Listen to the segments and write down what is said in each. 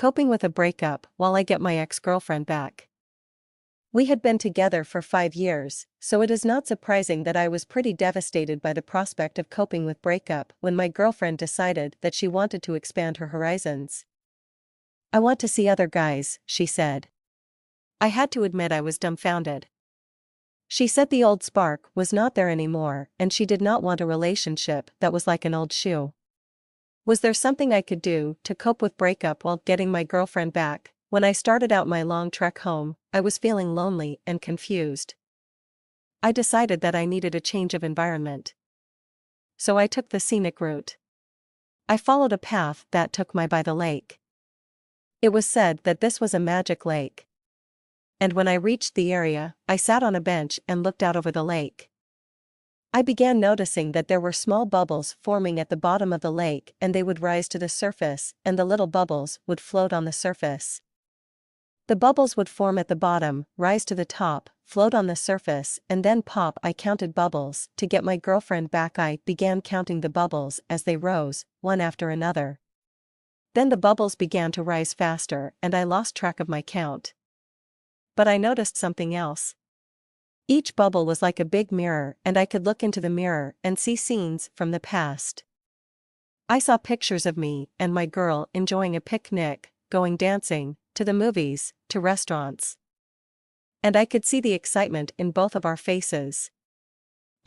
Coping with a breakup while I get my ex-girlfriend back. We had been together for 5 years, so it is not surprising that I was pretty devastated by the prospect of coping with breakup when my girlfriend decided that she wanted to expand her horizons. "I want to see other guys," she said. I had to admit I was dumbfounded. She said the old spark was not there anymore and she did not want a relationship that was like an old shoe. Was there something I could do to cope with breakup while getting my girlfriend back? When I started out my long trek home, I was feeling lonely and confused. I decided that I needed a change of environment. So I took the scenic route. I followed a path that took me by the lake. It was said that this was a magic lake. And when I reached the area, I sat on a bench and looked out over the lake. I began noticing that there were small bubbles forming at the bottom of the lake and they would rise to the surface and the little bubbles would float on the surface. The bubbles would form at the bottom, rise to the top, float on the surface and then pop. I counted bubbles. To get my girlfriend back I began counting the bubbles as they rose, one after another. Then the bubbles began to rise faster and I lost track of my count. But I noticed something else. Each bubble was like a big mirror and I could look into the mirror and see scenes from the past. I saw pictures of me and my girl enjoying a picnic, going dancing, to the movies, to restaurants. And I could see the excitement in both of our faces.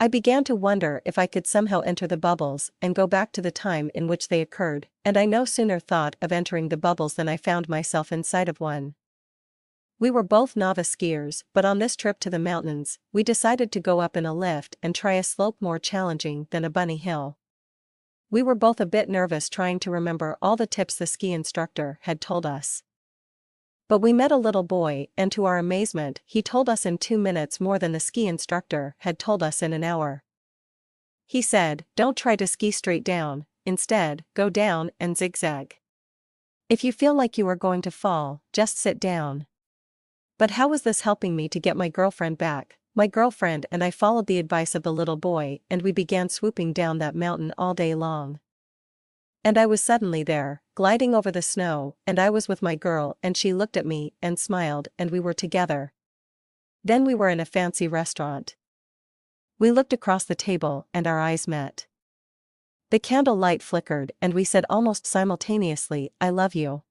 I began to wonder if I could somehow enter the bubbles and go back to the time in which they occurred, and I no sooner thought of entering the bubbles than I found myself inside of one. We were both novice skiers, but on this trip to the mountains, we decided to go up in a lift and try a slope more challenging than a bunny hill. We were both a bit nervous trying to remember all the tips the ski instructor had told us. But we met a little boy and to our amazement he told us in 2 minutes more than the ski instructor had told us in an hour. He said, "Don't try to ski straight down, instead, go down and zigzag. If you feel like you are going to fall, just sit down." But how was this helping me to get my girlfriend back? My girlfriend and I followed the advice of the little boy and we began swooping down that mountain all day long. And I was suddenly there, gliding over the snow, and I was with my girl and she looked at me and smiled and we were together. Then we were in a fancy restaurant. We looked across the table and our eyes met. The candle light flickered and we said almost simultaneously, "I love you."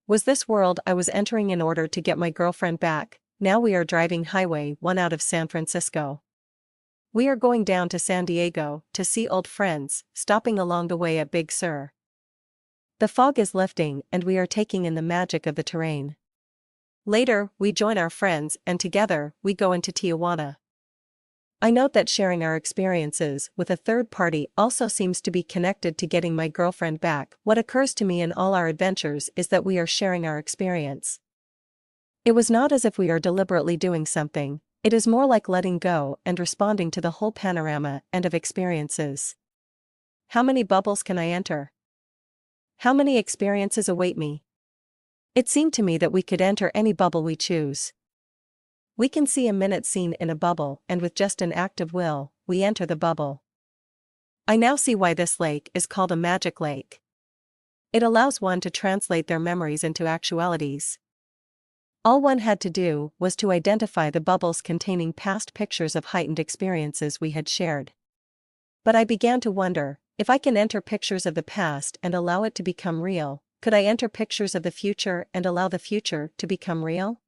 Was this world I was entering in order to get my girlfriend back? Now we are driving Highway 1 out of San Francisco. We are going down to San Diego to see old friends, stopping along the way at Big Sur. The fog is lifting and we are taking in the magic of the terrain. Later, we join our friends and together, we go into Tijuana. I note that sharing our experiences with a third party also seems to be connected to getting my girlfriend back. What occurs to me in all our adventures is that we are sharing our experience. It was not as if we are deliberately doing something, it is more like letting go and responding to the whole panorama and of experiences. How many bubbles can I enter? How many experiences await me? It seemed to me that we could enter any bubble we choose. We can see a minute scene in a bubble and with just an act of will, we enter the bubble. I now see why this lake is called a magic lake. It allows one to translate their memories into actualities. All one had to do was to identify the bubbles containing past pictures of heightened experiences we had shared. But I began to wonder, if I can enter pictures of the past and allow it to become real, could I enter pictures of the future and allow the future to become real?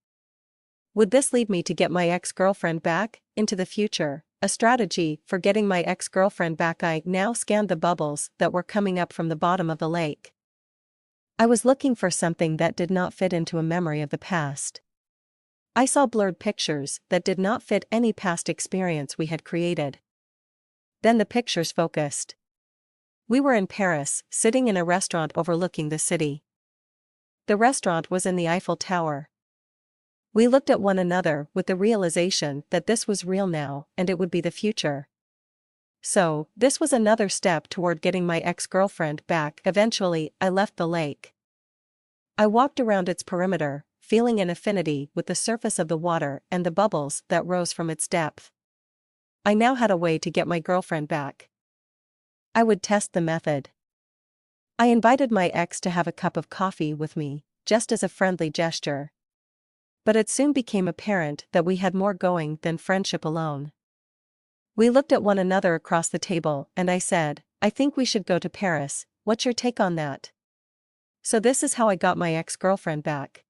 Would this lead me to get my ex-girlfriend back, into the future, a strategy for getting my ex-girlfriend back? I now scanned the bubbles that were coming up from the bottom of the lake. I was looking for something that did not fit into a memory of the past. I saw blurred pictures that did not fit any past experience we had created. Then the pictures focused. We were in Paris, sitting in a restaurant overlooking the city. The restaurant was in the Eiffel Tower. We looked at one another with the realization that this was real now and it would be the future. So, this was another step toward getting my ex-girlfriend back. Eventually, I left the lake. I walked around its perimeter, feeling an affinity with the surface of the water and the bubbles that rose from its depth. I now had a way to get my girlfriend back. I would test the method. I invited my ex to have a cup of coffee with me, just as a friendly gesture. But it soon became apparent that we had more going than friendship alone. We looked at one another across the table and I said, "I think we should go to Paris, what's your take on that?" So this is how I got my ex-girlfriend back.